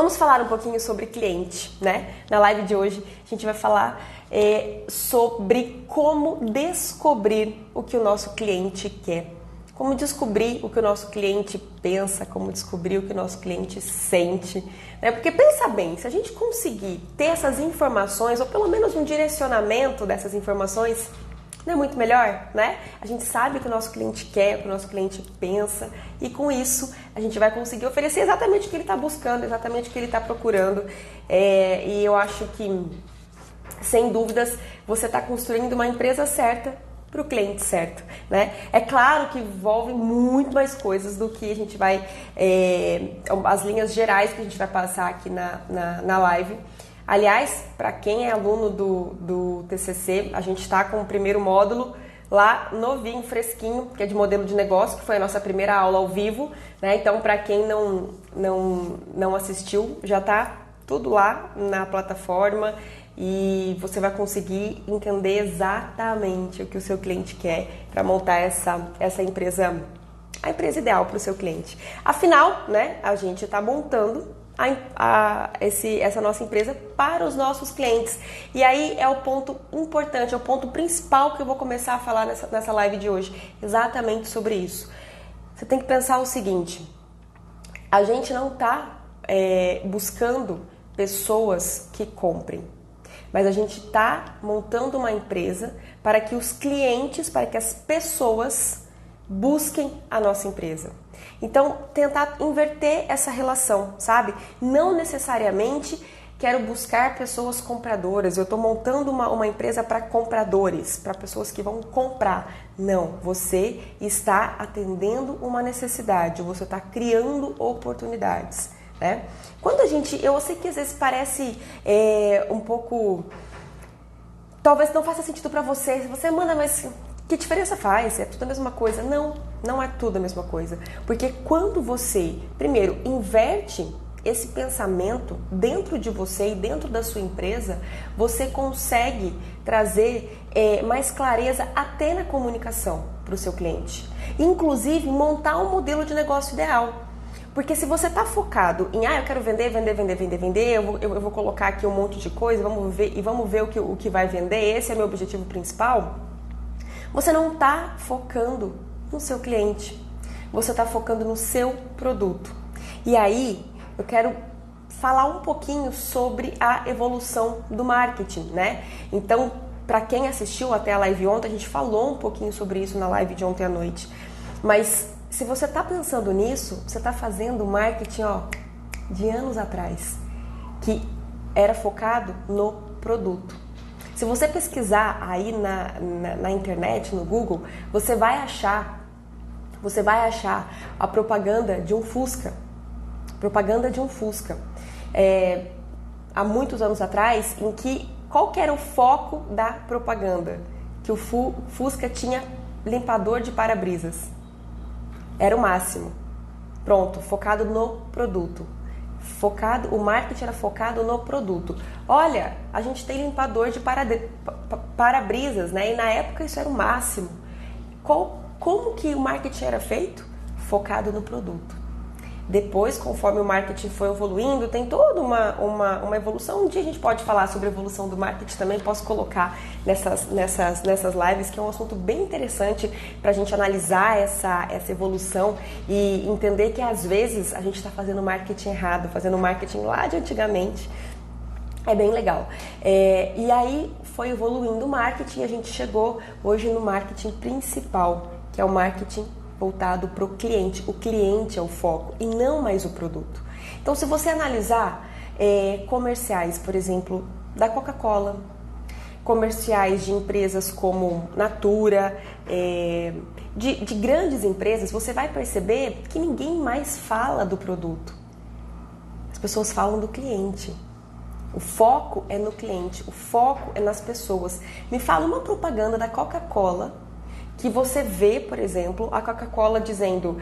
Vamos falar um pouquinho sobre cliente, né? Na live de hoje a gente vai falar sobre como descobrir o que o nosso cliente quer. Como descobrir o que o nosso cliente pensa, como descobrir o que o nosso cliente sente, né? Porque pensa bem, se a gente conseguir ter essas informações, ou pelo menos um direcionamento dessas informações, não é muito melhor, né? A gente sabe o que o nosso cliente quer, o que o nosso cliente pensa, e com isso a gente vai conseguir oferecer exatamente o que ele está buscando, exatamente o que ele está procurando. E eu acho que, sem dúvidas, você está construindo uma empresa certa para o cliente certo, né? É claro que envolve muito mais coisas do que a gente vai... as linhas gerais que a gente vai passar aqui na live. Aliás, para quem é aluno do TCC, a gente está com o primeiro módulo lá novinho, fresquinho, que é de modelo de negócio, que foi a nossa primeira aula ao vivo, né? Então, para quem não assistiu, já está tudo lá na plataforma e você vai conseguir entender exatamente o que o seu cliente quer para montar essa empresa, a empresa ideal para o seu cliente. Afinal, né, a gente está montando essa nossa empresa para os nossos clientes. E aí é o ponto importante, é o ponto principal que eu vou começar a falar nessa live de hoje, exatamente sobre isso. Você tem que pensar o seguinte: a gente não está buscando pessoas que comprem, mas a gente está montando uma empresa para que os clientes, para que as pessoas busquem a nossa empresa. Então, tentar inverter essa relação, sabe? Não necessariamente quero buscar pessoas compradoras, eu estou montando uma empresa para compradores, para pessoas que vão comprar. Não, você está atendendo uma necessidade, você está criando oportunidades, né? Quando eu sei que às vezes parece um pouco... Talvez não faça sentido para você, você manda, mas... que diferença faz? É tudo a mesma coisa? Não, não é tudo a mesma coisa. Porque quando você, primeiro, inverte esse pensamento dentro de você e dentro da sua empresa, você consegue trazer mais clareza até na comunicação para o seu cliente. Inclusive, montar um modelo de negócio ideal. Porque se você está focado em, eu quero vender, eu vou colocar aqui um monte de coisa, vamos ver o que vai vender, esse é meu objetivo principal, você não está focando no seu cliente, você está focando no seu produto. E aí, eu quero falar um pouquinho sobre a evolução do marketing, né? Então, para quem assistiu até a live ontem, a gente falou um pouquinho sobre isso na live de ontem à noite. Mas se você está pensando nisso, você está fazendo marketing de anos atrás, que era focado no produto. Se você pesquisar aí na internet, no Google, você vai achar a propaganda de um Fusca. Há muitos anos atrás, em que qual que era o foco da propaganda? Que o Fusca tinha limpador de para-brisas. Era o máximo. Pronto, focado no produto. O marketing era focado no produto. Olha, a gente tem limpador de para-brisas, né? E na época isso era o máximo. Como que o marketing era feito? Focado no produto. Depois, conforme o marketing foi evoluindo, tem toda uma evolução. Um dia a gente pode falar sobre a evolução do marketing também, posso colocar nessas lives, que é um assunto bem interessante para a gente analisar essa evolução e entender que às vezes a gente está fazendo marketing errado, fazendo marketing lá de antigamente. É bem legal. E aí foi evoluindo o marketing e a gente chegou hoje no marketing principal, que é o marketing voltado para o cliente. O cliente é o foco e não mais o produto. Então, se você analisar comerciais, por exemplo, da Coca-Cola, comerciais de empresas como Natura, de grandes empresas, você vai perceber que ninguém mais fala do produto. As pessoas falam do cliente. O foco é no cliente, o foco é nas pessoas. Me fala uma propaganda da Coca-Cola que você vê, por exemplo, a Coca-Cola dizendo: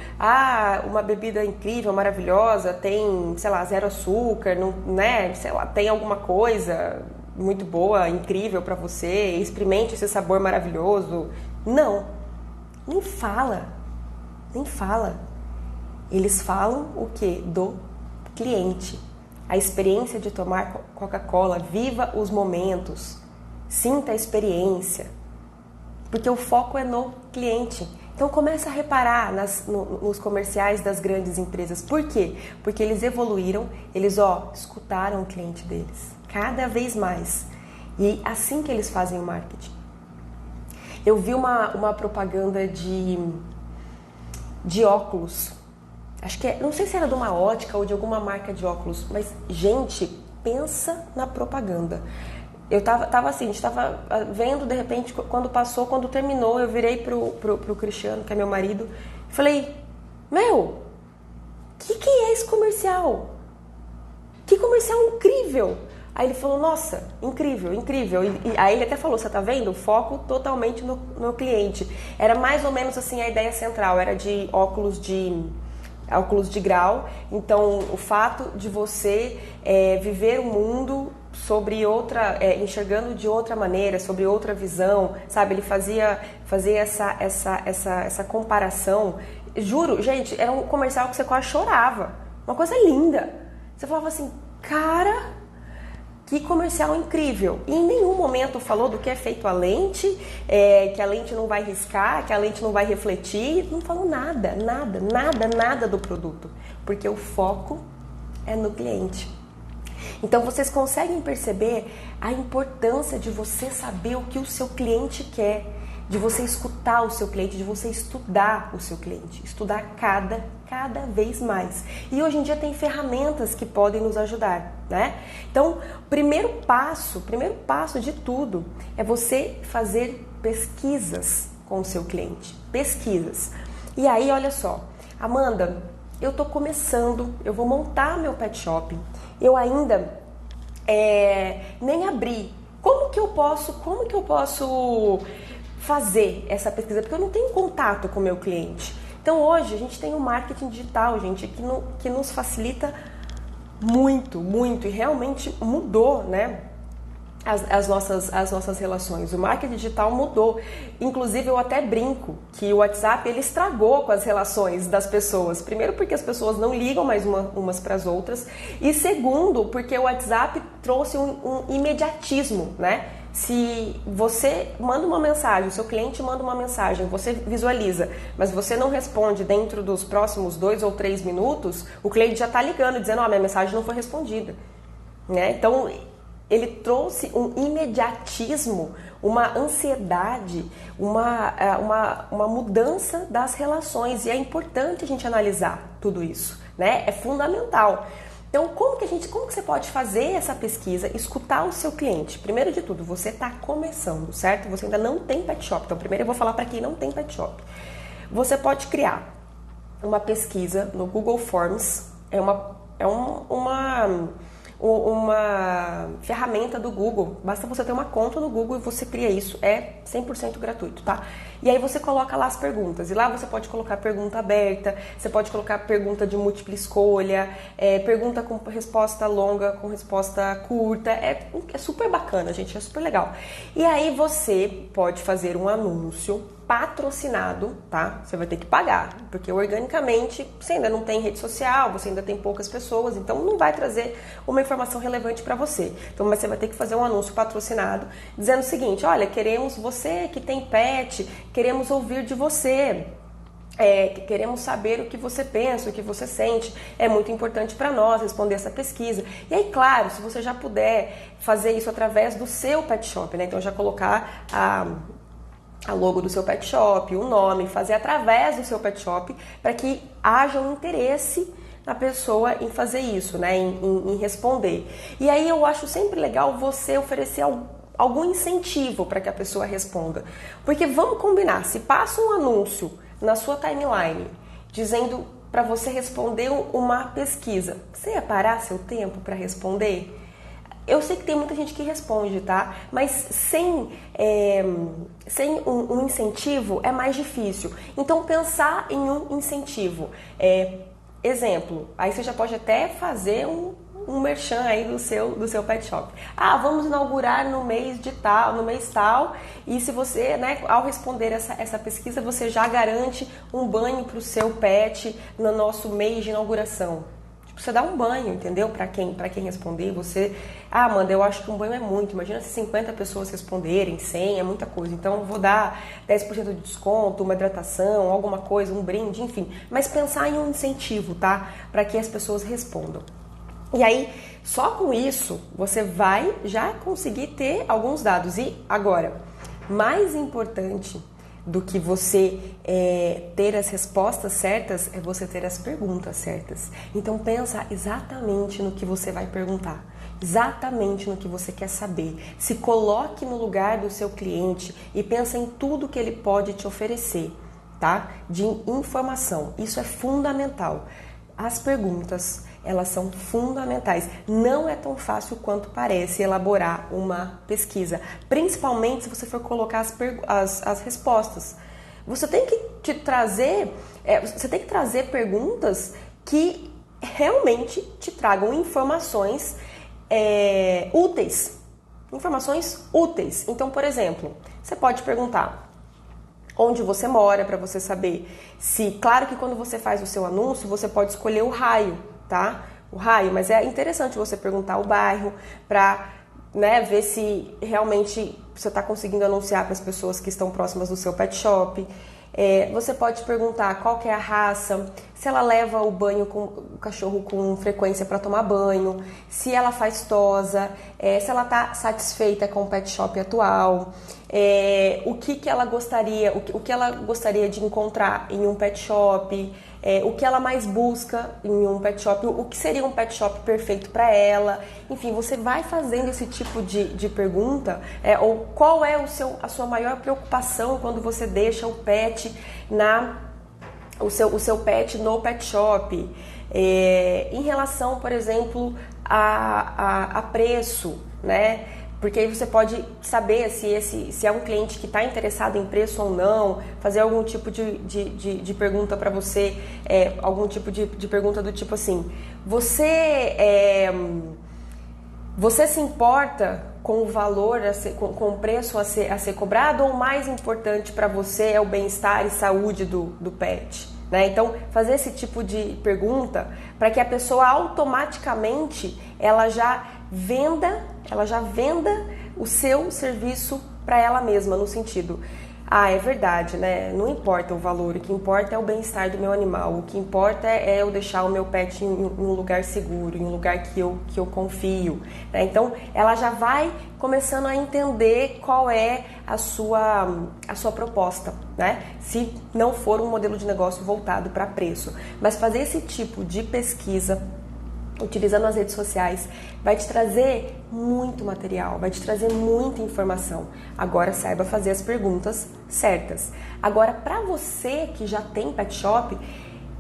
uma bebida incrível, maravilhosa, tem, sei lá, 0 açúcar, não, né? Sei lá, tem alguma coisa muito boa, incrível para você, experimente esse sabor maravilhoso. Não, nem fala. Eles falam o quê? Do cliente. a experiência de tomar Coca-Cola, viva os momentos, sinta a experiência, porque o foco é no cliente. Então começa a reparar nos comerciais das grandes empresas. Por quê? Porque eles evoluíram, eles escutaram o cliente deles, cada vez mais. E assim que eles fazem o marketing. Eu vi uma propaganda de óculos. Acho que não sei se era de uma ótica ou de alguma marca de óculos, mas, gente, pensa na propaganda. Eu tava assim, a gente tava vendo, de repente, quando terminou, eu virei pro Cristiano, que é meu marido, e falei, meu, que é esse comercial? Que comercial incrível! Aí ele falou, nossa, incrível, incrível. E aí ele até falou, você tá vendo? Foco totalmente no cliente. Era mais ou menos assim a ideia central, era de óculos de grau. Então, o fato de você viver o mundo sobre enxergando de outra maneira, sobre outra visão, sabe? Ele fazia essa comparação. Juro, gente, era um comercial que você quase chorava. Uma coisa linda. Você falava assim, cara, que comercial incrível. E em nenhum momento falou do que é feito a lente, que a lente não vai riscar, que a lente não vai refletir. Não falou nada do produto. Porque o foco é no cliente. Então vocês conseguem perceber a importância de você saber o que o seu cliente quer, de você escutar o seu cliente, de você estudar o seu cliente, estudar cada vez mais. E hoje em dia tem ferramentas que podem nos ajudar, né? Então, o primeiro passo de tudo é você fazer pesquisas com o seu cliente, pesquisas. E aí, olha só, Amanda, eu tô começando, eu vou montar meu pet shop, eu ainda nem abri. Como que eu posso fazer essa pesquisa? Porque eu não tenho contato com o meu cliente. Então hoje a gente tem o marketing digital, gente, que nos facilita muito, e realmente mudou, né? As nossas relações. O marketing digital mudou. Inclusive, eu até brinco que o WhatsApp ele estragou com as relações das pessoas. Primeiro, porque as pessoas não ligam mais umas para as outras. E segundo, porque o WhatsApp trouxe um imediatismo, né? Se você manda uma mensagem, o seu cliente manda uma mensagem, você visualiza, mas você não responde dentro dos próximos 2 ou 3 minutos, o cliente já está ligando, dizendo, minha mensagem não foi respondida, né? Então, ele trouxe um imediatismo, uma ansiedade, uma mudança das relações. E é importante a gente analisar tudo isso, né? É fundamental. Então, como que você pode fazer essa pesquisa, escutar o seu cliente? Primeiro de tudo, você está começando, certo? Você ainda não tem pet shop. Então, primeiro eu vou falar para quem não tem pet shop. Você pode criar uma pesquisa no Google Forms. É uma ferramenta do Google, basta você ter uma conta no Google e você cria isso, é 100% gratuito, tá? E aí você coloca lá as perguntas, e lá você pode colocar pergunta aberta, você pode colocar pergunta de múltipla escolha, pergunta com resposta longa, com resposta curta, é super bacana, gente, é super legal. E aí você pode fazer um anúncio patrocinado, tá? Você vai ter que pagar, porque organicamente você ainda não tem rede social, você ainda tem poucas pessoas, então não vai trazer uma informação relevante para você. Então, mas você vai ter que fazer um anúncio patrocinado dizendo o seguinte, olha, queremos você que tem pet, queremos ouvir de você. Queremos saber o que você pensa, o que você sente, é muito importante para nós responder essa pesquisa. E aí, claro, se você já puder fazer isso através do seu pet shop, né? Então já colocar a logo do seu pet shop, o nome, fazer através do seu pet shop para que haja um interesse na pessoa em fazer isso, né? Em responder. E aí eu acho sempre legal você oferecer algum incentivo para que a pessoa responda. Porque vamos combinar, se passa um anúncio na sua timeline dizendo para você responder uma pesquisa, você ia parar seu tempo para responder? Eu sei que tem muita gente que responde, tá? Mas sem um incentivo é mais difícil. Então, pensar em um incentivo. Exemplo, aí você já pode até fazer um merchan aí do seu pet shop. Vamos inaugurar no mês tal, e se você, né, ao responder essa pesquisa, você já garante um banho para o seu pet no nosso mês de inauguração. você dá um banho, entendeu? Para quem responder, você... Ah, Amanda, eu acho que um banho é muito. Imagina se 50 pessoas responderem, 100, é muita coisa. Então, eu vou dar 10% de desconto, uma hidratação, alguma coisa, um brinde, enfim. Mas pensar em um incentivo, tá? Para que as pessoas respondam. E aí, só com isso, você vai já conseguir ter alguns dados. E agora, mais importante do que você ter as respostas certas é você ter as perguntas certas. Então pensa exatamente no que você vai perguntar, exatamente no que você quer saber. Se coloque no lugar do seu cliente e pensa em tudo que ele pode te oferecer, tá? De informação. Isso é fundamental. As perguntas, elas são fundamentais. Não é tão fácil quanto parece elaborar uma pesquisa, principalmente se você for colocar as respostas. Você tem que trazer perguntas que realmente te tragam informações úteis. Informações úteis. Então, por exemplo, você pode perguntar onde você mora, para você saber se... Claro que quando você faz o seu anúncio, você pode escolher o raio, tá? O raio, mas é interessante você perguntar o bairro para, né, ver se realmente você está conseguindo anunciar para as pessoas que estão próximas do seu pet shop. Você pode perguntar qual que é a raça, se ela leva o cachorro com frequência para tomar banho, se ela faz tosa, se ela está satisfeita com o pet shop atual, o que ela gostaria de encontrar em um pet shop, o que ela mais busca em um pet shop, o que seria um pet shop perfeito para ela. Enfim, você vai fazendo esse tipo de pergunta, ou qual é a sua maior preocupação quando você deixa o pet o seu pet no pet shop, em relação, por exemplo, a preço, né? Porque aí você pode saber se é um cliente que está interessado em preço ou não, fazer algum tipo de pergunta para você, algum tipo de pergunta do tipo assim: você se importa com o valor, com o preço a ser cobrado, ou o mais importante para você é o bem-estar e saúde do pet? Né? Então, fazer esse tipo de pergunta para que a pessoa automaticamente ela já venda o seu serviço para ela mesma, no sentido: ah, é verdade, né? Não importa o valor, o que importa é o bem-estar do meu animal, o que importa é eu deixar o meu pet em um lugar seguro, em um lugar que eu confio, né? Então, ela já vai começando a entender qual é a sua proposta, né? Se não for um modelo de negócio voltado para preço. Mas fazer esse tipo de pesquisa utilizando as redes sociais vai te trazer muito material, vai te trazer muita informação. Agora saiba fazer as perguntas certas. Agora, para você que já tem pet shop,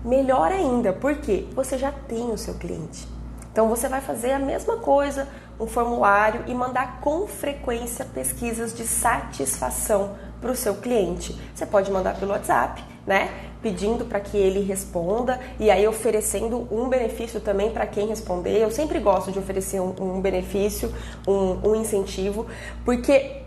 melhor ainda, porque você já tem o seu cliente. Então você vai fazer a mesma coisa, um formulário, e mandar com frequência pesquisas de satisfação para o seu cliente. Você pode mandar pelo WhatsApp, né? Pedindo para que ele responda, e aí oferecendo um benefício também para quem responder. Eu sempre gosto de oferecer um benefício, um incentivo, porque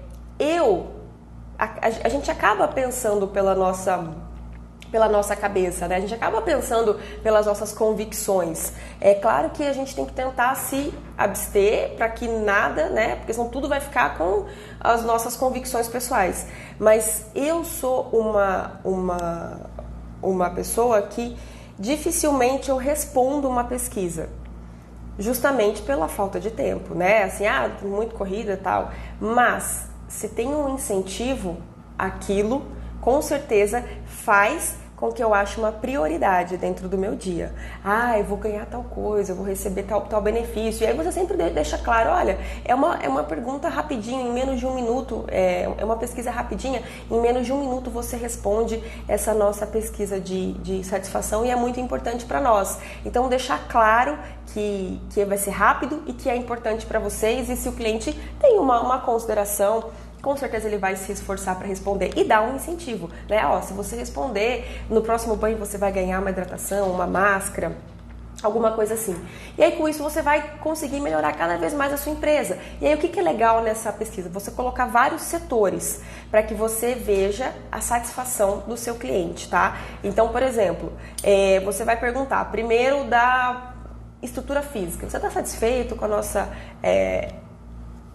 a gente acaba pensando pela nossa cabeça, né? A gente acaba pensando pelas nossas convicções. É claro que a gente tem que tentar se abster para que nada, né? Porque senão tudo vai ficar com as nossas convicções pessoais. Mas eu sou uma pessoa que dificilmente eu respondo uma pesquisa, justamente pela falta de tempo, né? Assim, muito corrida e tal. Mas se tem um incentivo, aquilo com certeza faz com que eu ache uma prioridade dentro do meu dia. Eu vou ganhar tal coisa, eu vou receber tal benefício. E aí você sempre deixa claro: olha, é uma pergunta rapidinho, em menos de um minuto, é uma pesquisa rapidinha, em menos de um minuto você responde essa nossa pesquisa de satisfação, e é muito importante para nós. Então, deixar claro que vai ser rápido e que é importante para vocês, e se o cliente tem uma consideração, com certeza ele vai se esforçar para responder, e dar um incentivo, né? Se você responder, no próximo banho você vai ganhar uma hidratação, uma máscara, alguma coisa assim. E aí, com isso, você vai conseguir melhorar cada vez mais a sua empresa. E aí, o que é legal nessa pesquisa? Você colocar vários setores para que você veja a satisfação do seu cliente, tá? Então, por exemplo, você vai perguntar primeiro estrutura física. Você está satisfeito com a nossa...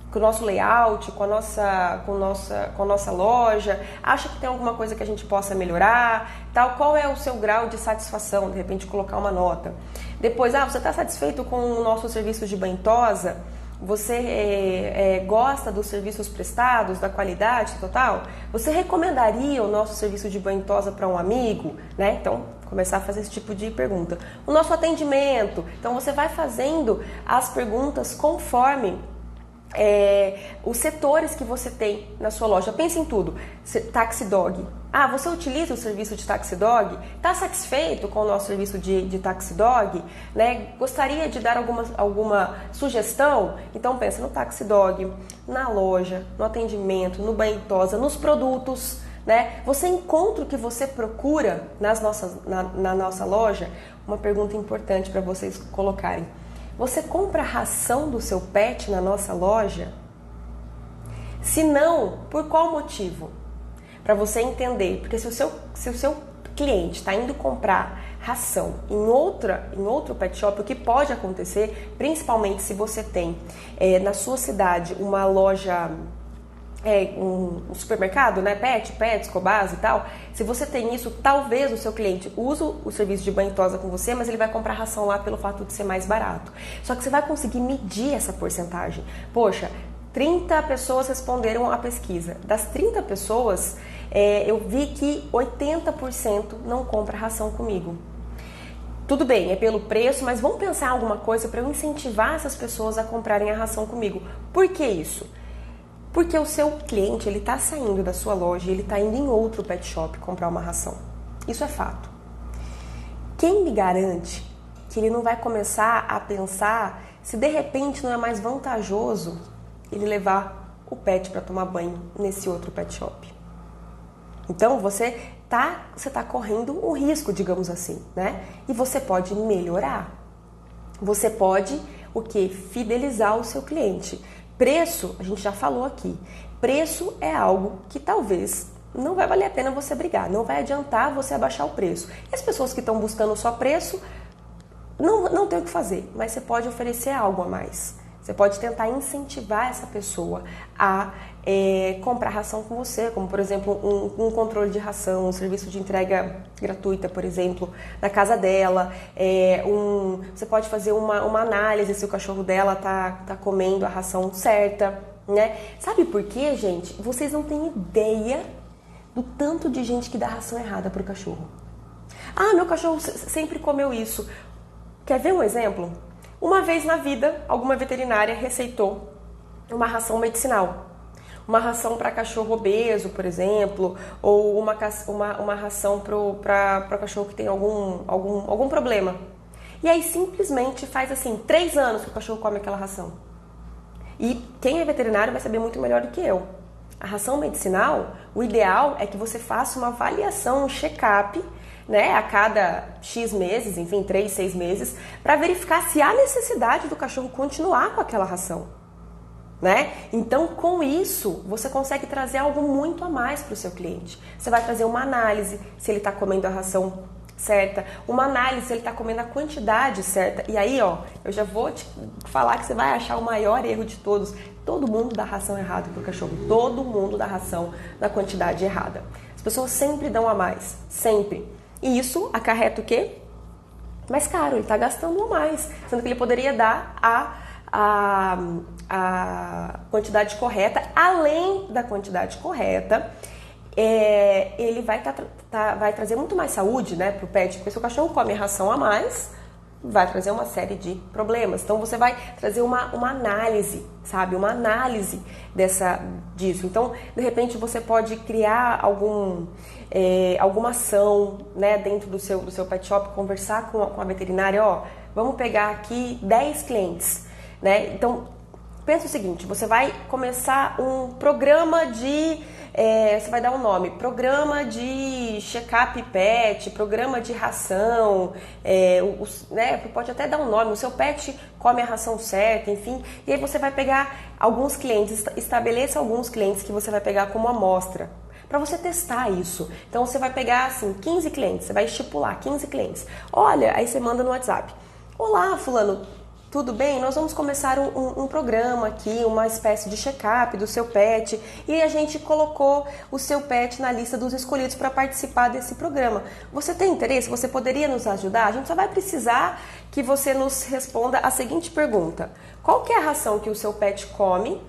com o nosso layout, com a nossa loja, acha que tem alguma coisa que a gente possa melhorar, tal, qual é o seu grau de satisfação, de repente colocar uma nota. Depois, você está satisfeito com o nosso serviço de banhosa? Você gosta dos serviços prestados, da qualidade total? Você recomendaria o nosso serviço de banhosa para um amigo? Né? Então, começar a fazer esse tipo de pergunta. O nosso atendimento, então você vai fazendo as perguntas conforme os setores que você tem na sua loja. Pense em tudo. Taxi Dog. Você utiliza o serviço de Taxi Dog? Está satisfeito com o nosso serviço de Taxi Dog? Né? Gostaria de dar alguma sugestão? Então pensa no Taxi Dog, na loja, no atendimento, no banhosa, nos produtos. Né? Você encontra o que você procura na nossa loja? Uma pergunta importante para vocês colocarem. Você compra a ração do seu pet na nossa loja? Se não, por qual motivo? Para você entender, porque se o seu cliente está indo comprar ração em outro pet shop, o que pode acontecer, principalmente se você tem na sua cidade uma loja... um supermercado, né? Pets, Cobase e tal. Se você tem isso, talvez o seu cliente use o serviço de banhosa com você, mas ele vai comprar ração lá pelo fato de ser mais barato. Só que você vai conseguir medir essa porcentagem. Poxa, 30 pessoas responderam à pesquisa. Das 30 pessoas, eu vi que 80% não compra ração comigo. Tudo bem, é pelo preço, mas vamos pensar em alguma coisa para eu incentivar essas pessoas a comprarem a ração comigo. Por que isso? Porque o seu cliente, ele está saindo da sua loja e ele está indo em outro pet shop comprar uma ração. Isso é fato. Quem me garante que ele não vai começar a pensar se de repente não é mais vantajoso ele levar o pet para tomar banho nesse outro pet shop? Então você tá correndo um risco, digamos assim, né? E você pode melhorar. Você pode o quê? Fidelizar o seu cliente. Preço, a gente já falou aqui, preço é algo que talvez não vai valer a pena você brigar, não vai adiantar você abaixar o preço. E as pessoas que estão buscando só preço, não tem o que fazer, mas você pode oferecer algo a mais. Você pode tentar incentivar essa pessoa a comprar ração com você, como por exemplo um controle de ração, um serviço de entrega gratuita, por exemplo, na casa dela. Você pode fazer uma análise se o cachorro dela tá comendo a ração certa, né? Sabe por quê, gente? Vocês não têm ideia do tanto de gente que dá ração errada pro cachorro. Meu cachorro sempre comeu isso. Quer ver um exemplo? Uma vez na vida, alguma veterinária receitou uma ração medicinal. Uma ração para cachorro obeso, por exemplo, ou uma ração para cachorro que tem algum problema. E aí simplesmente faz assim, 3 anos que o cachorro come aquela ração. E quem é veterinário vai saber muito melhor do que eu. A ração medicinal, o ideal é que você faça uma avaliação, um check-up, né, a cada X meses, enfim, 3, 6 meses, para verificar se há necessidade do cachorro continuar com aquela ração. Né? Então, com isso, você consegue trazer algo muito a mais para o seu cliente. Você vai trazer uma análise se ele está comendo a ração certa, uma análise se ele está comendo a quantidade certa. E aí, eu já vou te falar que você vai achar o maior erro de todos. Todo mundo dá ração errada para o cachorro. Todo mundo dá ração na quantidade errada. As pessoas sempre dão a mais, sempre. E isso acarreta o quê? Mais caro, ele está gastando a mais, sendo que ele poderia dar a quantidade correta. Além da quantidade correta, ele vai trazer muito mais saúde, né, para o pet, porque se o cachorro come ração a mais, vai trazer uma série de problemas. Então você vai trazer uma análise, sabe? Uma análise disso. Então, de repente, você pode criar alguma ação, né, dentro do seu pet shop, conversar com a veterinária, vamos pegar aqui 10 clientes, né? Então, pensa o seguinte, você vai começar um programa você vai dar um nome, programa de check-up pet, programa de ração, né, pode até dar um nome, o seu pet come a ração certa, enfim, e aí você vai pegar alguns clientes, estabeleça alguns clientes que você vai pegar como amostra, para você testar isso. Então você vai pegar assim 15 clientes, você vai estipular 15 clientes. Olha, aí você manda no WhatsApp. Olá, fulano, tudo bem? Nós vamos começar um programa aqui, uma espécie de check-up do seu pet, e a gente colocou o seu pet na lista dos escolhidos para participar desse programa. Você tem interesse? Você poderia nos ajudar? A gente só vai precisar que você nos responda a seguinte pergunta: qual que é a ração que o seu pet come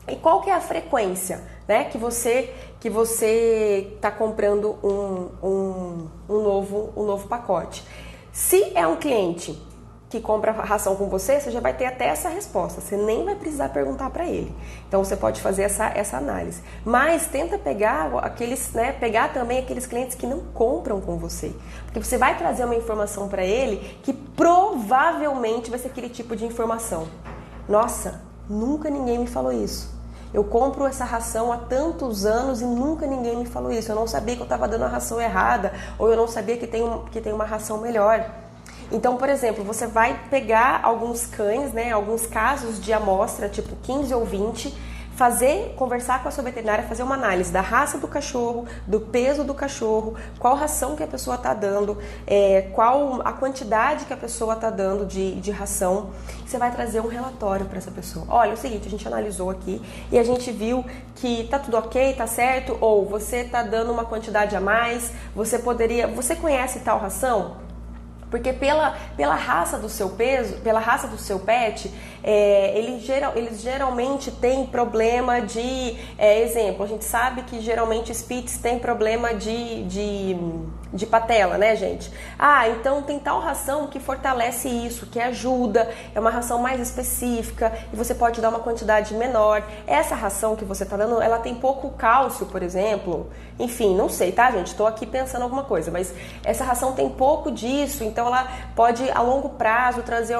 e qual que é a frequência, né, que você está comprando um novo pacote? Se é um cliente que compra ração com você, você já vai ter até essa resposta. Você nem vai precisar perguntar para ele. Então você pode fazer essa análise. Mas tenta pegar pegar também aqueles clientes que não compram com você. Porque você vai trazer uma informação para ele que provavelmente vai ser aquele tipo de informação. Nossa, nunca ninguém me falou isso. Eu compro essa ração há tantos anos e nunca ninguém me falou isso. Eu não sabia que eu estava dando a ração errada, ou eu não sabia que tem uma ração melhor. Então, por exemplo, você vai pegar alguns cães, né, alguns casos de amostra, tipo 15 ou 20, conversar com a sua veterinária, fazer uma análise da raça do cachorro, do peso do cachorro, qual ração que a pessoa está dando, qual a quantidade que a pessoa está dando de ração. Você vai trazer um relatório para essa pessoa. Olha, é o seguinte, a gente analisou aqui e a gente viu que tá tudo ok, tá certo, ou você está dando uma quantidade a mais, você conhece tal ração? Porque pela raça do seu pet, eles geralmente têm problema de... exemplo, a gente sabe que geralmente Spitz tem problema de patela, né, gente? Então tem tal ração que fortalece isso, que ajuda, é uma ração mais específica e você pode dar uma quantidade menor. Essa ração que você tá dando, ela tem pouco cálcio, por exemplo. Enfim, não sei, tá, gente? Tô aqui pensando alguma coisa, mas essa ração tem pouco disso, então ela pode a longo prazo trazer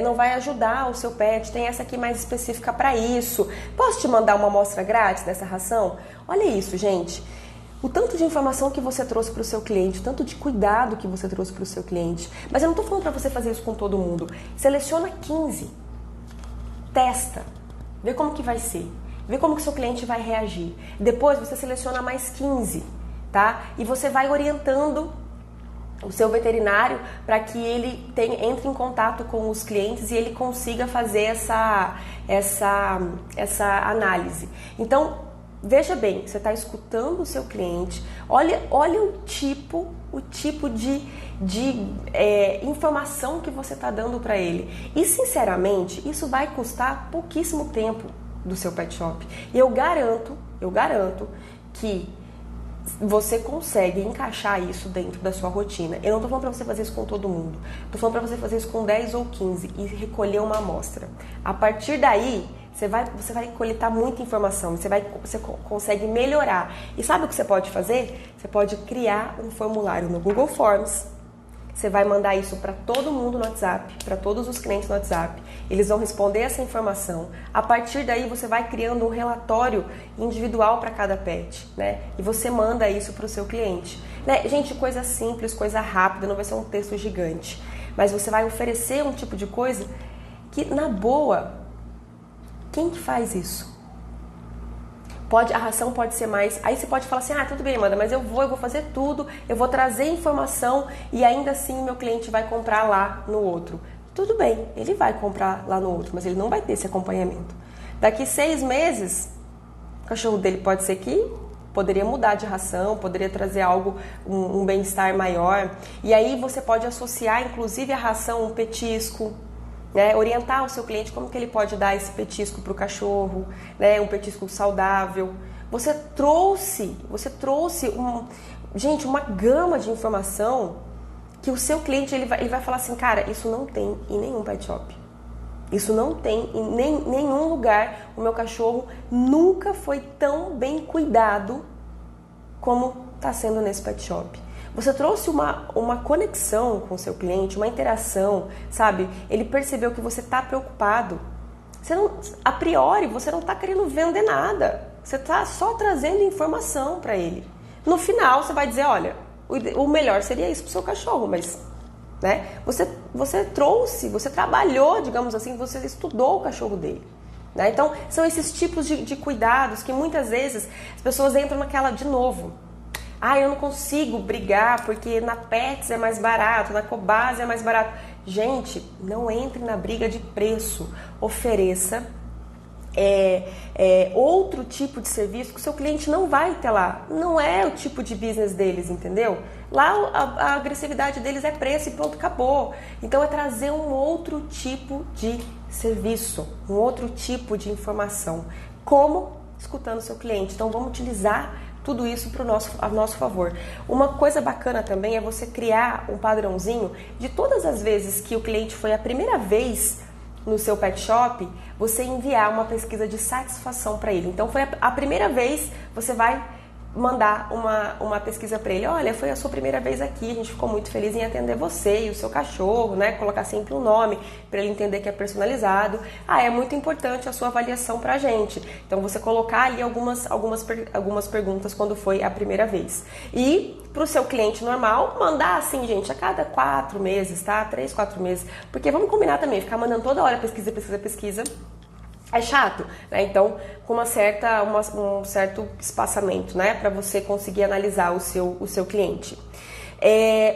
não vai ajudar o seu pet. Tem essa aqui mais específica para isso. Posso te mandar uma amostra grátis dessa ração? Olha isso, gente. O tanto de informação que você trouxe para o seu cliente, o tanto de cuidado que você trouxe para o seu cliente. Mas eu não estou falando para você fazer isso com todo mundo. Seleciona 15. Testa. Vê como que vai ser. Vê como que o seu cliente vai reagir. Depois você seleciona mais 15, tá? E você vai orientando o seu veterinário para que ele entre em contato com os clientes e ele consiga fazer essa análise. Então, veja bem, você está escutando o seu cliente, olha o tipo de informação que você está dando para ele. E, sinceramente, isso vai custar pouquíssimo tempo do seu pet shop. E eu garanto que você consegue encaixar isso dentro da sua rotina. Eu não estou falando para você fazer isso com todo mundo. Estou falando para você fazer isso com 10 ou 15 e recolher uma amostra. A partir daí, você vai coletar muita informação, você consegue melhorar. E sabe o que você pode fazer? Você pode criar um formulário no Google Forms. Você vai mandar isso para todo mundo no WhatsApp, para todos os clientes no WhatsApp. Eles vão responder essa informação. A partir daí, você vai criando um relatório individual para cada pet, né? E você manda isso para o seu cliente. Né? Gente, coisa simples, coisa rápida, não vai ser um texto gigante. Mas você vai oferecer um tipo de coisa que, na boa, quem que faz isso? A ração pode ser mais... Aí você pode falar assim, tudo bem, Amanda, mas eu vou fazer tudo, eu vou trazer informação e ainda assim meu cliente vai comprar lá no outro. Tudo bem, ele vai comprar lá no outro, mas ele não vai ter esse acompanhamento. Daqui 6 meses, o cachorro dele pode ser que poderia mudar de ração, poderia trazer um bem-estar maior. E aí você pode associar, inclusive, a ração, um petisco, né, orientar o seu cliente como que ele pode dar esse petisco para o cachorro, né, um petisco saudável. Você trouxe uma gama de informação que o seu cliente ele vai falar assim, cara, isso não tem em nenhum pet shop. Isso não tem em nenhum lugar. O meu cachorro nunca foi tão bem cuidado como está sendo nesse pet shop. Você trouxe uma conexão com o seu cliente, uma interação, sabe? Ele percebeu que você está preocupado. A priori, você não está querendo vender nada. Você está só trazendo informação para ele. No final, você vai dizer, olha, o melhor seria isso para o seu cachorro, mas... né? Você trabalhou, digamos assim, você estudou o cachorro dele. Né? Então, são esses tipos de cuidados que muitas vezes as pessoas entram naquela de novo. Eu não consigo brigar porque na Pets é mais barato, na Cobase é mais barato. Gente, não entre na briga de preço, ofereça outro tipo de serviço que o seu cliente não vai ter lá. Não é o tipo de business deles, entendeu? Lá a agressividade deles é preço e pronto, acabou. Então é trazer um outro tipo de serviço, um outro tipo de informação. Como? Escutando o seu cliente. Então vamos utilizar tudo isso a nosso favor. Uma coisa bacana também é você criar um padrãozinho de todas as vezes que o cliente foi a primeira vez no seu pet shop, você enviar uma pesquisa de satisfação para ele. Então foi a primeira vez, você vai mandar uma pesquisa para ele. Olha, foi a sua primeira vez aqui, a gente ficou muito feliz em atender você e o seu cachorro, né? Colocar sempre um nome para ele entender que é personalizado. É muito importante a sua avaliação pra gente. Então você colocar ali algumas perguntas quando foi a primeira vez. E pro seu cliente normal, mandar assim, gente, a cada 4 meses, tá? 3, 4 meses. Porque vamos combinar também, ficar mandando toda hora pesquisa. É chato, né? Então, com um certo espaçamento, né? Para você conseguir analisar o seu cliente.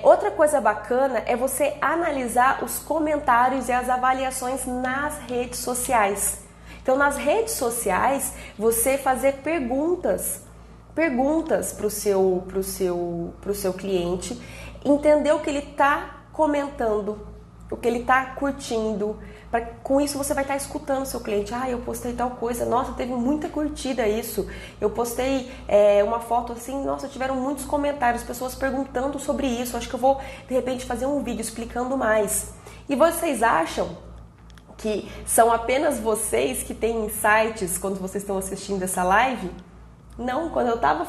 Outra coisa bacana é você analisar os comentários e as avaliações nas redes sociais. Então, nas redes sociais, você fazer perguntas para o seu cliente, entender o que ele está comentando, o que ele está curtindo. Com isso você vai estar escutando o seu cliente. Eu postei tal coisa, nossa, teve muita curtida isso. Eu postei uma foto assim, nossa, tiveram muitos comentários, pessoas perguntando sobre isso. Acho que eu vou, de repente, fazer um vídeo explicando mais. E vocês acham que são apenas vocês que têm insights quando vocês estão assistindo essa live? Não, quando eu estava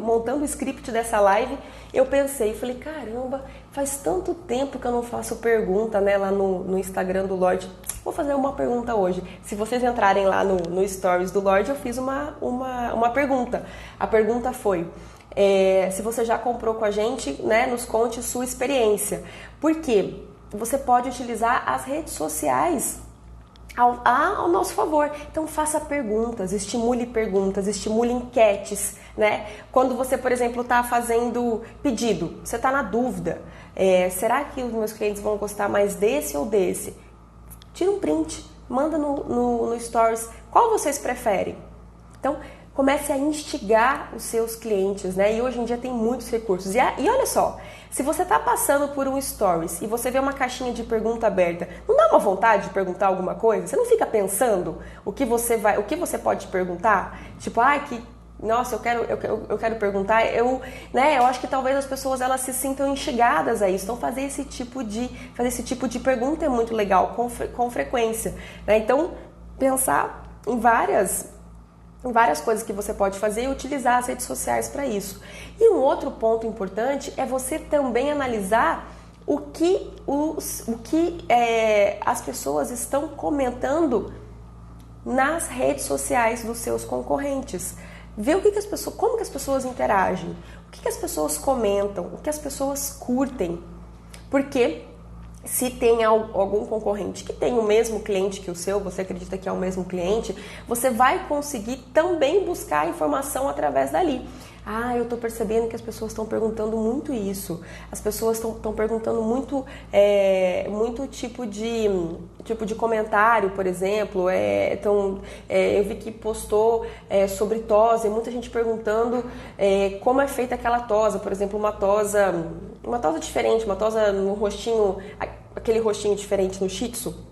montando o script dessa live, eu falei, caramba, faz tanto tempo que eu não faço pergunta, né, lá no Instagram do Lorde. Vou fazer uma pergunta hoje. Se vocês entrarem lá no Stories do Lorde, eu fiz uma pergunta. A pergunta foi, se você já comprou com a gente, né, nos conte sua experiência. Por quê? Você pode utilizar as redes sociais ao nosso favor. Então faça perguntas, estimule enquetes, né? Quando você, por exemplo, está fazendo pedido, você está na dúvida, será que os meus clientes vão gostar mais desse ou desse? Tira um print, manda no Stories, qual vocês preferem? Então comece a instigar os seus clientes, né? E hoje em dia tem muitos recursos. E olha só, se você está passando por um Stories e você vê uma caixinha de pergunta aberta, não dá uma vontade de perguntar alguma coisa? Você não fica pensando o que você pode perguntar? Tipo, nossa, eu quero perguntar. Eu acho que talvez as pessoas elas se sintam instigadas a isso. Então fazer esse tipo de pergunta é muito legal, com frequência, né? Então pensar em várias coisas que você pode fazer e utilizar as redes sociais para isso. E um outro ponto importante é você também analisar o que as pessoas estão comentando nas redes sociais dos seus concorrentes. Ver como que as pessoas interagem, o que as pessoas comentam, o que as pessoas curtem. Porque se tem algum concorrente que tem o mesmo cliente que o seu, você acredita que é o mesmo cliente, você vai conseguir também buscar informação através dali. Eu estou percebendo que as pessoas estão perguntando muito isso. As pessoas estão perguntando muito tipo de comentário, por exemplo. Eu vi que postou sobre tosa, e muita gente perguntando como é feita aquela tosa. Por exemplo, uma tosa diferente, uma tosa no rostinho, aquele rostinho diferente no Shih Tzu.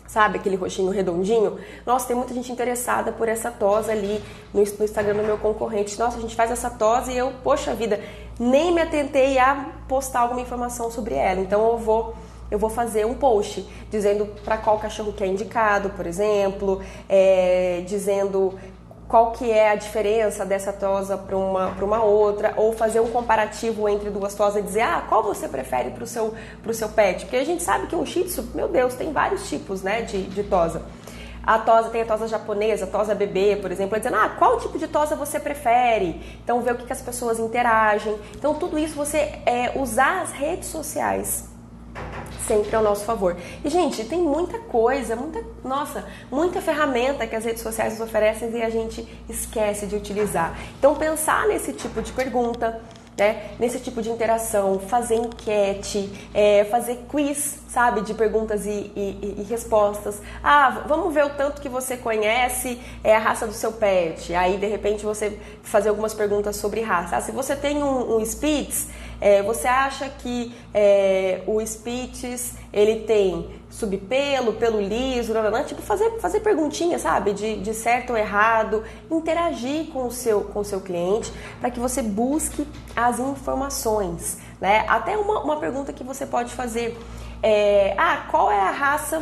Sabe, aquele rostinho redondinho? Nossa, tem muita gente interessada por essa tosa ali no Instagram do meu concorrente. Nossa, a gente faz essa tosa e poxa vida, nem me atentei a postar alguma informação sobre ela. Então eu vou fazer um post dizendo para qual cachorro que é indicado, por exemplo, dizendo qual que é a diferença dessa tosa para uma outra, ou fazer um comparativo entre duas tosas e dizer, qual você prefere para o seu pet? Porque a gente sabe que um Shih Tzu, meu Deus, tem vários tipos, né, de tosa. Tem a tosa japonesa, a tosa bebê, por exemplo, dizendo, qual tipo de tosa você prefere? Então, ver o que as pessoas interagem. Então, tudo isso você usar as redes sociais sempre ao nosso favor. E, gente, tem muita coisa, muita ferramenta que as redes sociais nos oferecem e a gente esquece de utilizar. Então, pensar nesse tipo de pergunta, né, nesse tipo de interação, fazer enquete, fazer quiz, sabe, de perguntas e respostas. Ah, vamos ver o tanto que você conhece a raça do seu pet. Aí, de repente, você fazer algumas perguntas sobre raça. Ah, se você tem um Spitz, você acha que o Spitz, ele tem subpelo, pelo liso, tipo fazer perguntinhas, sabe, de certo ou errado, interagir com o seu cliente para que você busque as informações, né? Até uma pergunta que você pode fazer qual é a raça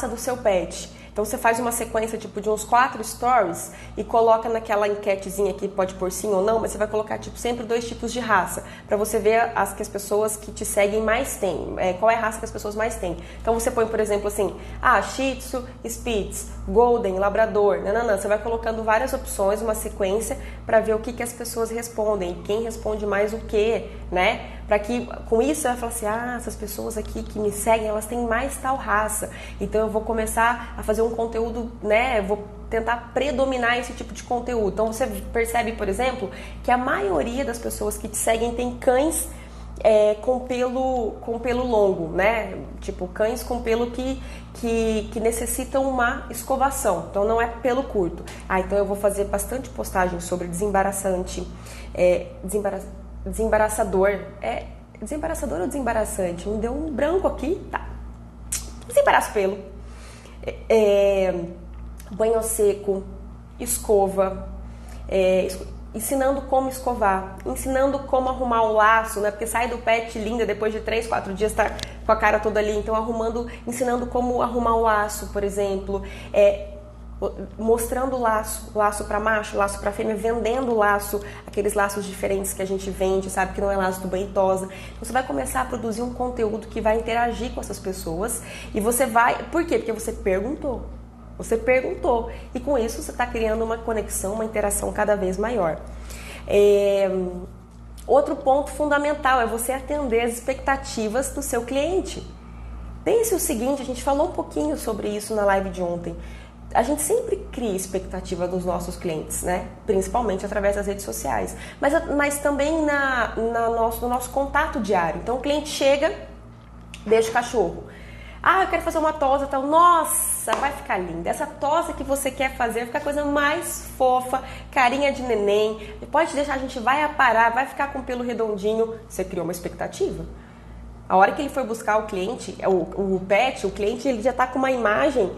do seu pet? Então você faz uma sequência tipo de uns 4 stories e coloca naquela enquetezinha que pode pôr sim ou não, mas você vai colocar tipo sempre 2 tipos de raça, para você ver as que as pessoas que te seguem mais têm, qual é a raça que as pessoas mais têm. Então você põe, por exemplo, assim, Shih Tzu, Spitz, Golden, Labrador, nananã. Você vai colocando várias opções, uma sequência para ver o que as pessoas respondem, quem responde mais o que, né? Para que com isso você vai falar assim, essas pessoas aqui que me seguem, elas têm mais tal raça, então eu vou começar a fazer um conteúdo, né? Eu vou tentar predominar esse tipo de conteúdo. Então você percebe, por exemplo, que a maioria das pessoas que te seguem tem cães com pelo longo, né? Tipo cães com pelo que necessitam uma escovação, então não é pelo curto. Então eu vou fazer bastante postagem sobre desembaraçante, desembaraçador. Desembaraçador ou desembaraçante? Me deu um branco aqui, tá? Desembaraço pelo. Banho seco, escova, ensinando como escovar, ensinando como arrumar o laço, né? Porque sai do pet linda, depois de 3, 4 dias tá com a cara toda ali, então ensinando como arrumar o laço, por exemplo, mostrando laço para macho, laço para fêmea, vendendo laço, aqueles laços diferentes que a gente vende, sabe, que não é laço do banho e tosa. Você vai começar a produzir um conteúdo que vai interagir com essas pessoas e você vai... Por quê? Porque você perguntou. Você perguntou. E com isso você está criando uma conexão, uma interação cada vez maior. Outro ponto fundamental é você atender as expectativas do seu cliente. Pense o seguinte, a gente falou um pouquinho sobre isso na live de ontem. A gente sempre cria expectativa dos nossos clientes, né? Principalmente através das redes sociais. Mas também no nosso contato diário. Então o cliente chega, deixa o cachorro. Eu quero fazer uma tosa, tal. Nossa, vai ficar linda. Essa tosa que você quer fazer vai ficar a coisa mais fofa, carinha de neném. Pode deixar, a gente vai aparar, vai ficar com o pelo redondinho. Você criou uma expectativa. A hora que ele for buscar o cliente, o pet, o cliente, ele já tá com uma imagem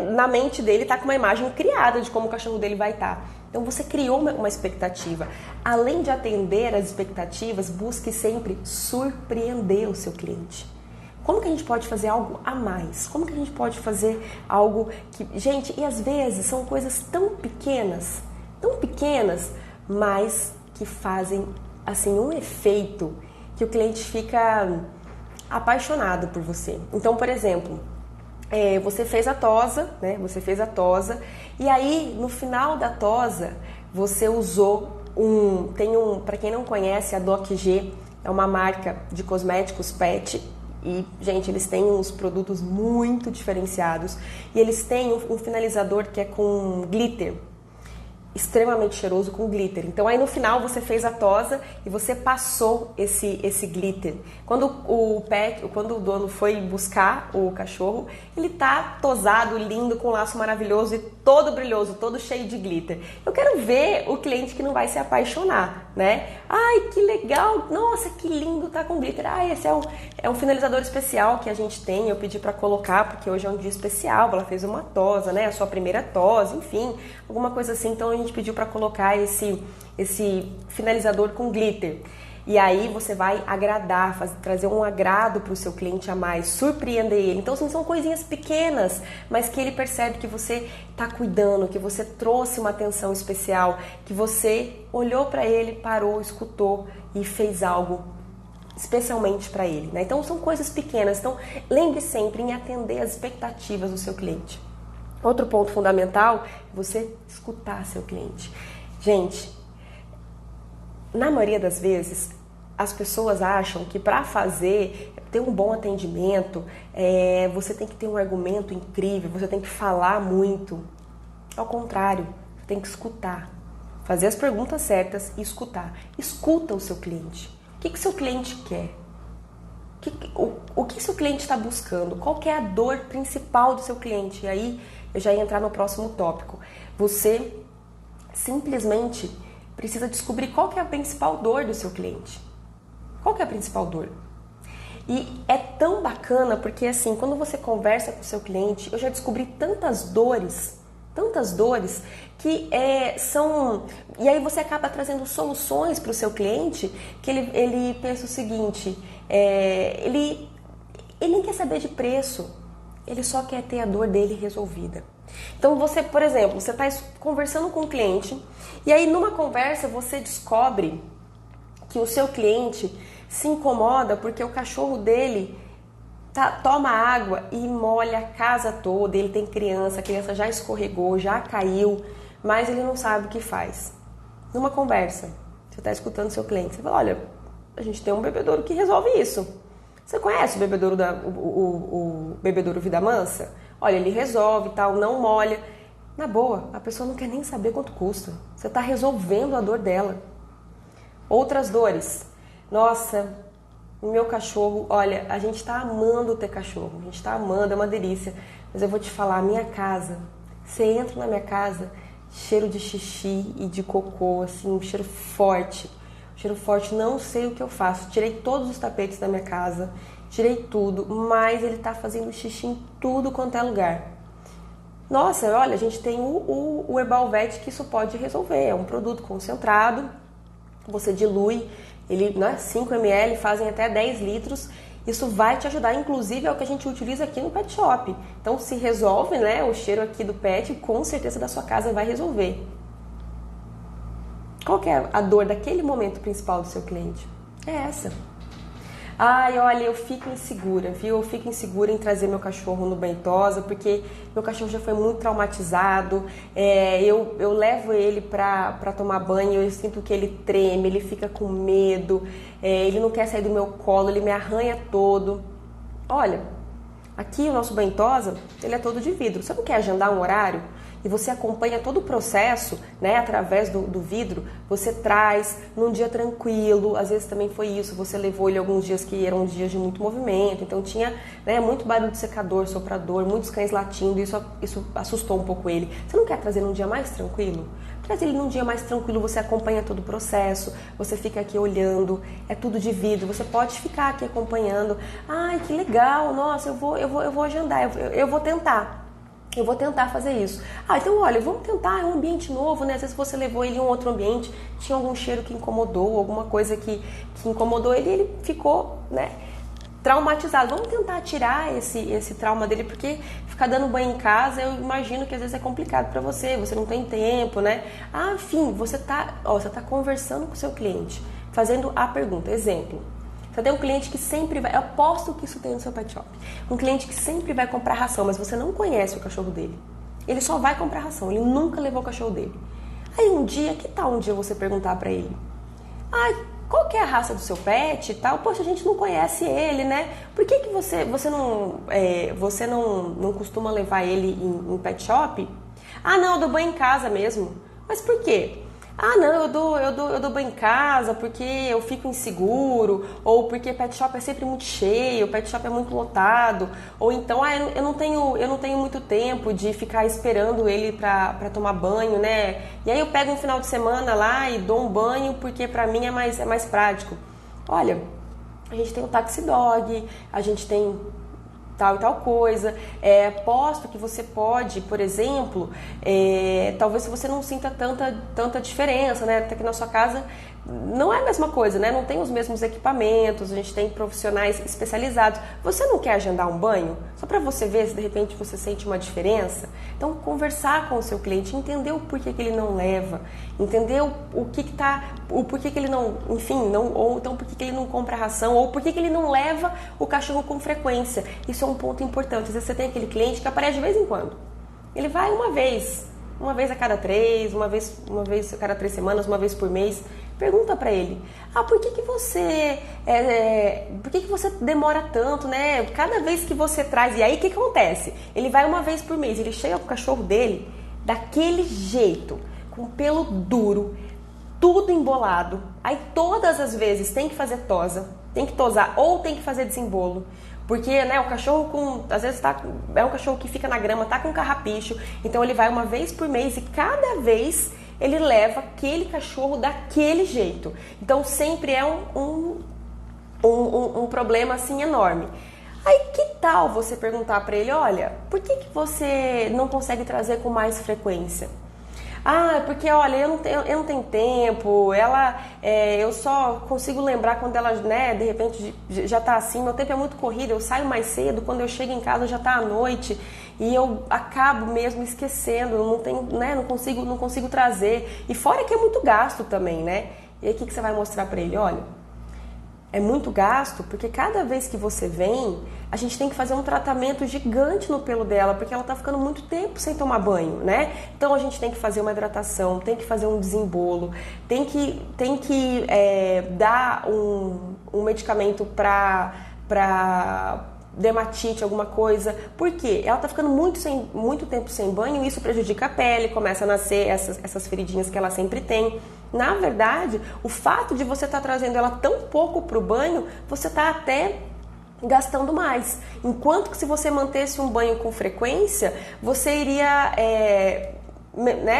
na mente dele, tá com uma imagem criada de como o cachorro dele vai estar. Então você criou uma expectativa. Além de atender as expectativas, busque sempre surpreender o seu cliente. Como que a gente pode fazer algo a mais? Como que a gente pode fazer algo que... Gente, e às vezes são coisas tão pequenas, mas que fazem, assim, um efeito que o cliente fica apaixonado por você. Então, por exemplo, você fez a tosa, né? Você fez a tosa e aí, no final da tosa, você usou para quem não conhece, a DocG é uma marca de cosméticos pet. E, gente, eles têm uns produtos muito diferenciados. E eles têm um finalizador que é com glitter. Extremamente cheiroso com glitter. Então aí no final você fez a tosa e você passou esse glitter. Quando o dono foi buscar o cachorro, ele tá tosado, lindo, com um laço maravilhoso e todo brilhoso, todo cheio de glitter. Eu quero ver o cliente que não vai se apaixonar, né? Ai, que legal! Nossa, que lindo, tá com glitter. Esse é um finalizador especial que a gente tem. Eu pedi para colocar porque hoje é um dia especial. Ela fez uma tosa, né? A sua primeira tosa, enfim, alguma coisa assim. Então a gente pediu para colocar esse finalizador com glitter. E aí você vai agradar, trazer um agrado para o seu cliente a mais, surpreender ele. Então são coisinhas pequenas, mas que ele percebe que você está cuidando, que você trouxe uma atenção especial, que você olhou para ele, parou, escutou e fez algo especialmente para ele, né? Então são coisas pequenas. Então lembre sempre em atender as expectativas do seu cliente. Outro ponto fundamental é você escutar seu cliente. Gente, na maioria das vezes, as pessoas acham que para ter um bom atendimento, você tem que ter um argumento incrível, você tem que falar muito. Ao contrário, você tem que escutar. fazer as perguntas certas e escutar. Escuta o seu cliente. O que o seu cliente quer? O que seu cliente está buscando? Qual que é a dor principal do seu cliente? E aí eu já ia entrar no próximo tópico. Você simplesmente precisa descobrir qual que é a principal dor do seu cliente. Qual que é a principal dor? E é tão bacana porque assim, quando você conversa com o seu cliente, eu já descobri tantas dores que são... E aí você acaba trazendo soluções para o seu cliente que ele pensa o seguinte, ele nem quer saber de preço, ele só quer ter a dor dele resolvida. Então você, por exemplo, você está conversando com um cliente e aí numa conversa você descobre que o seu cliente se incomoda porque o cachorro dele toma água e molha a casa toda, ele tem criança, a criança já escorregou, já caiu, mas ele não sabe o que faz. Numa conversa, você está escutando seu cliente, você fala, olha, a gente tem um bebedouro que resolve isso. Você conhece o bebedouro, o bebedouro Vida Mansa? Olha, ele resolve, tal, não molha. Na boa, a pessoa não quer nem saber quanto custa. Você está resolvendo a dor dela. Outras dores. Nossa, o meu cachorro, olha, a gente tá amando ter cachorro, a gente tá amando, é uma delícia. Mas eu vou te falar, a minha casa, você entra na minha casa, cheiro de xixi e de cocô, assim, um cheiro forte. Cheiro forte, não sei o que eu faço. Tirei todos os tapetes da minha casa, tirei tudo, mas ele tá fazendo xixi em tudo quanto é lugar. Nossa, olha, a gente tem o Herbalvet que isso pode resolver, é um produto concentrado, você dilui, ele, 5 ml fazem até 10 litros, isso vai te ajudar, inclusive é o que a gente utiliza aqui no pet shop. Então se resolve, né, o cheiro aqui do pet, com certeza da sua casa vai resolver. Qual que é a dor daquele momento principal do seu cliente? É essa. Ai, olha, eu fico insegura, viu? Eu fico insegura em trazer meu cachorro no Bentosa, porque meu cachorro já foi muito traumatizado, eu levo ele pra tomar banho, eu sinto que ele treme, ele fica com medo, ele não quer sair do meu colo, ele me arranha todo. Olha, aqui o nosso Bentosa, ele é todo de vidro. Você não quer agendar um horário? E você acompanha todo o processo, né, através do vidro, você traz num dia tranquilo, às vezes também foi isso, você levou ele alguns dias que eram dias de muito movimento, então tinha, né, muito barulho de secador, soprador, muitos cães latindo, isso assustou um pouco ele. Você não quer trazer num dia mais tranquilo? Traz ele num dia mais tranquilo, você acompanha todo o processo, você fica aqui olhando, é tudo de vidro, você pode ficar aqui acompanhando. Ai, que legal, nossa, eu vou agendar, eu vou tentar. Eu vou tentar fazer isso. Ah, então olha, vamos tentar, é um ambiente novo, né? Às vezes você levou ele em um outro ambiente, tinha algum cheiro que incomodou, alguma coisa que incomodou ele e ele ficou, né, traumatizado. Vamos tentar tirar esse trauma dele, porque ficar dando banho em casa, eu imagino que às vezes é complicado para você não tem tempo, né? Ah, enfim, você tá conversando com o seu cliente, fazendo a pergunta. Exemplo. Você tem um cliente que sempre vai... Eu aposto que isso tem no seu pet shop. Um cliente que sempre vai comprar ração, mas você não conhece o cachorro dele. Ele só vai comprar ração, ele nunca levou o cachorro dele. Aí que tal um dia você perguntar pra ele? Ah, qual que é a raça do seu pet e tal? Poxa, a gente não conhece ele, né? Por que você não costuma levar ele em pet shop? Ah, não, eu dou banho em casa mesmo. Mas por quê? Ah, não, eu dou banho em casa porque eu fico inseguro, ou porque pet shop é sempre muito cheio, pet shop é muito lotado, ou então, eu não tenho muito tempo de ficar esperando ele pra tomar banho, né? E aí eu pego um final de semana lá e dou um banho porque pra mim é mais prático. Olha, a gente tem o Taxi Dog, a gente tem tal e tal coisa, posto que você pode, por exemplo, talvez se você não sinta tanta diferença, né, até que na sua casa não é a mesma coisa, né, não tem os mesmos equipamentos, a gente tem profissionais especializados, você não quer agendar um banho? Só para você ver se de repente você sente uma diferença? Então conversar com o seu cliente, entender o porquê que ele não leva, entender o porquê que ele não, enfim, ou então porquê que ele não compra ração, ou porquê que ele não leva o cachorro com frequência. Isso é um ponto importante. Às vezes você tem aquele cliente que aparece de vez em quando. Ele vai uma vez a cada 3, uma vez a cada 3 semanas, uma vez por mês. Pergunta pra ele, por que você demora tanto, né? Cada vez que você traz, e aí o que acontece? Ele vai uma vez por mês, ele chega com o cachorro dele daquele jeito, com pelo duro, tudo embolado. Aí todas as vezes tem que fazer tosa, tem que tosar ou tem que fazer desembolo. Porque, né, o cachorro às vezes é um cachorro que fica na grama, tá com carrapicho, então ele vai uma vez por mês e cada vez ele leva aquele cachorro daquele jeito. Então sempre é um problema assim enorme. Aí que tal você perguntar para ele, olha, por que você não consegue trazer com mais frequência? Ah, porque olha, eu não tenho tempo, eu só consigo lembrar quando ela, né, de repente já tá assim, meu tempo é muito corrido, eu saio mais cedo, quando eu chego em casa já tá à noite e eu acabo mesmo esquecendo, não consigo trazer. E fora que é muito gasto também, né? E aí o que você vai mostrar pra ele? Olha, é muito gasto porque cada vez que você vem, a gente tem que fazer um tratamento gigante no pelo dela, porque ela tá ficando muito tempo sem tomar banho, né? Então a gente tem que fazer uma hidratação, tem que fazer um desembolo, tem que dar um medicamento para dermatite, alguma coisa. Por quê? Ela tá ficando muito tempo sem banho e isso prejudica a pele, começa a nascer essas feridinhas que ela sempre tem. Na verdade, o fato de você estar trazendo ela tão pouco para o banho, você está até gastando mais. Enquanto que se você mantesse um banho com frequência, você iria,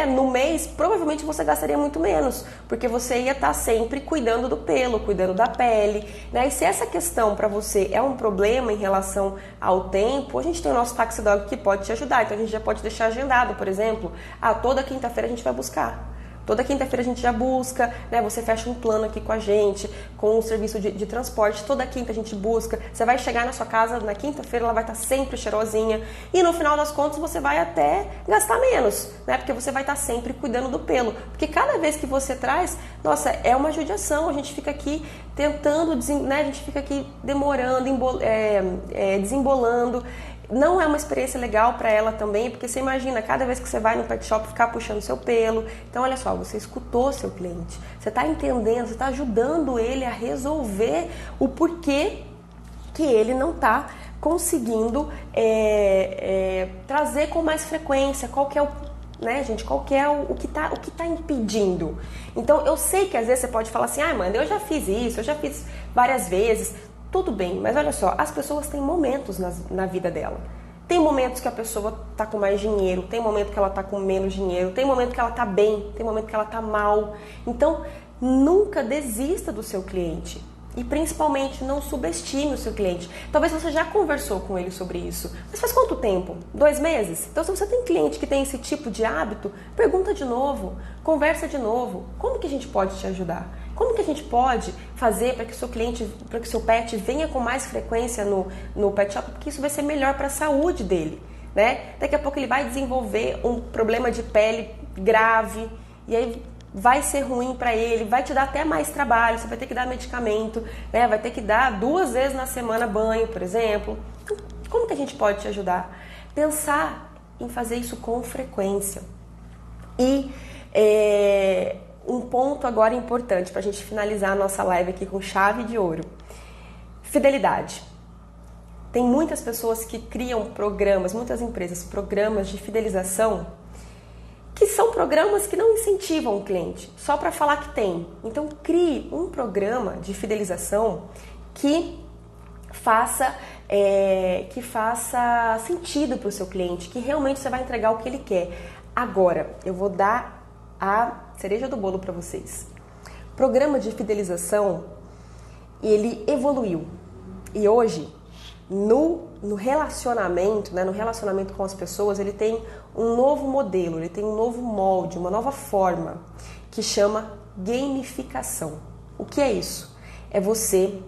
no mês, provavelmente você gastaria muito menos, porque você ia estar sempre cuidando do pelo, cuidando da pele, né? E se essa questão para você é um problema em relação ao tempo, a gente tem o nosso Taxi Dog que pode te ajudar. Então a gente já pode deixar agendado, por exemplo, toda quinta-feira a gente vai buscar. Toda quinta-feira a gente já busca, né? Você fecha um plano aqui com a gente, com o serviço de transporte. Toda quinta a gente busca. Você vai chegar na sua casa na quinta-feira, ela vai estar sempre cheirosinha. E no final das contas você vai até gastar menos, né? Porque você vai estar sempre cuidando do pelo. Porque cada vez que você traz, nossa, é uma judiação. A gente fica aqui tentando, né? A gente fica aqui demorando, desembolando. Não é uma experiência legal para ela também, porque você imagina, cada vez que você vai no pet shop ficar puxando seu pelo. Então, olha só, você escutou seu cliente, você está entendendo, você está ajudando ele a resolver o porquê que ele não está conseguindo trazer com mais frequência, qual que é o, né, gente, qual que é o que tá impedindo. Então, eu sei que às vezes você pode falar assim, Amanda, eu já fiz isso, eu já fiz várias vezes. Tudo bem, mas olha só, as pessoas têm momentos na vida dela. Tem momentos que a pessoa tá com mais dinheiro, tem momento que ela tá com menos dinheiro, tem momento que ela tá bem, tem momento que ela tá mal. Então, nunca desista do seu cliente. E principalmente, não subestime o seu cliente. Talvez você já conversou com ele sobre isso. Mas faz quanto tempo? 2 meses? Então, se você tem cliente que tem esse tipo de hábito, pergunta de novo, conversa de novo. Como que a gente pode te ajudar? Como que a gente pode fazer para que o seu pet venha com mais frequência no pet shop? Porque isso vai ser melhor para a saúde dele, né? Daqui a pouco ele vai desenvolver um problema de pele grave e aí vai ser ruim para ele, vai te dar até mais trabalho, você vai ter que dar medicamento, né? Vai ter que dar 2 vezes na semana banho, por exemplo. Como que a gente pode te ajudar? Pensar em fazer isso com frequência. E um ponto agora importante para a gente finalizar a nossa live aqui com chave de ouro. Fidelidade. Tem muitas pessoas que criam programas, muitas empresas, programas de fidelização, que são programas que não incentivam o cliente, só para falar que tem. Então, crie um programa de fidelização que faça sentido para o seu cliente, que realmente você vai entregar o que ele quer. Agora, eu vou dar a cereja do bolo para vocês. O programa de fidelização, ele evoluiu. E hoje, no relacionamento, né, no relacionamento com as pessoas, ele tem um novo modelo, ele tem um novo molde, uma nova forma, que chama gamificação. O que é isso? É você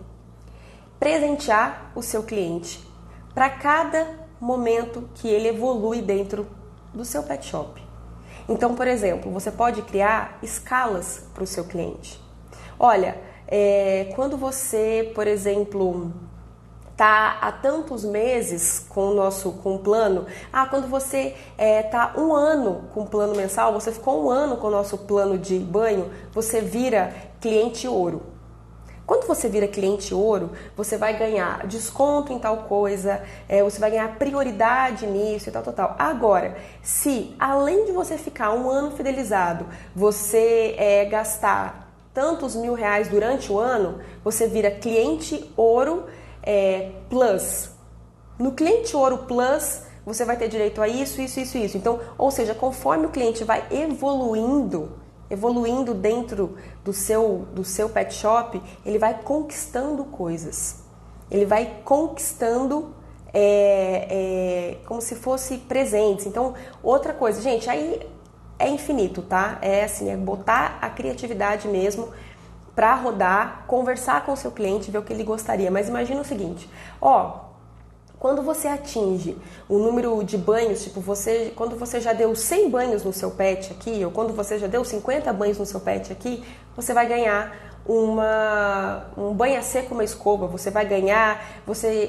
presentear o seu cliente para cada momento que ele evolui dentro do seu pet shop. Então, por exemplo, você pode criar escalas para o seu cliente. Olha, quando você, por exemplo, tá há tantos meses com o plano, quando você tá 1 ano com o plano mensal, você ficou 1 ano com o nosso plano de banho, você vira cliente ouro. Quando você vira cliente ouro, você vai ganhar desconto em tal coisa, você vai ganhar prioridade nisso e tal, tal, tal. Agora, se além de você ficar um ano fidelizado, você gastar tantos R$ 1.000 durante o ano, você vira cliente ouro plus. No cliente ouro plus, você vai ter direito a isso, isso, isso, isso. Então, ou seja, conforme o cliente vai evoluindo dentro do seu pet shop, ele vai conquistando coisas. Ele vai conquistando como se fosse presentes. Então, outra coisa, gente, aí é infinito, tá? É assim, é botar a criatividade mesmo para rodar, conversar com o seu cliente, ver o que ele gostaria. Mas imagina o seguinte, quando você atinge o número de banhos, tipo, quando você já deu 100 banhos no seu pet aqui, ou quando você já deu 50 banhos no seu pet aqui, você vai ganhar um banho a seco, uma escova, você vai ganhar,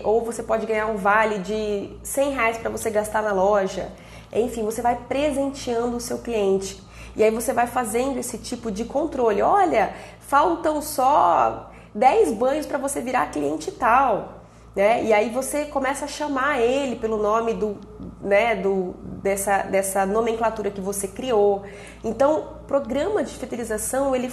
ou você pode ganhar um vale de R$ 100 para você gastar na loja. Enfim, você vai presenteando o seu cliente. E aí você vai fazendo esse tipo de controle. Olha, faltam só 10 banhos para você virar cliente tal. Né? E aí você começa a chamar ele pelo nome dessa nomenclatura que você criou. Então, o programa de fidelização, ele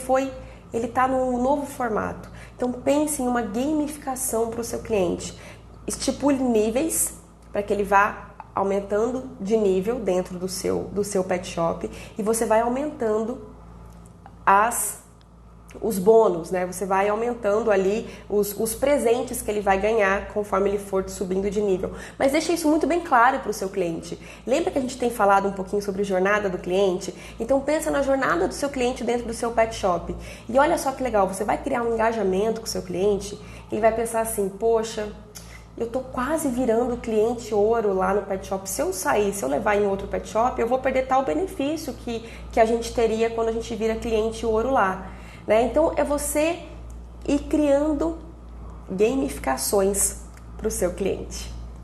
está num novo formato. Então, pense em uma gamificação para o seu cliente. Estipule níveis para que ele vá aumentando de nível dentro do seu pet shop e você vai aumentando os bônus, né? Você vai aumentando ali os presentes que ele vai ganhar conforme ele for subindo de nível. Mas deixa isso muito bem claro para o seu cliente. Lembra que a gente tem falado um pouquinho sobre jornada do cliente? Então pensa na jornada do seu cliente dentro do seu pet shop. E olha só que legal, você vai criar um engajamento com o seu cliente, ele vai pensar assim, poxa, eu tô quase virando cliente ouro lá no pet shop. Se eu levar em outro pet shop, eu vou perder tal benefício que a gente teria quando a gente vira cliente ouro lá. Né? Então é você ir criando gamificações para o seu cliente.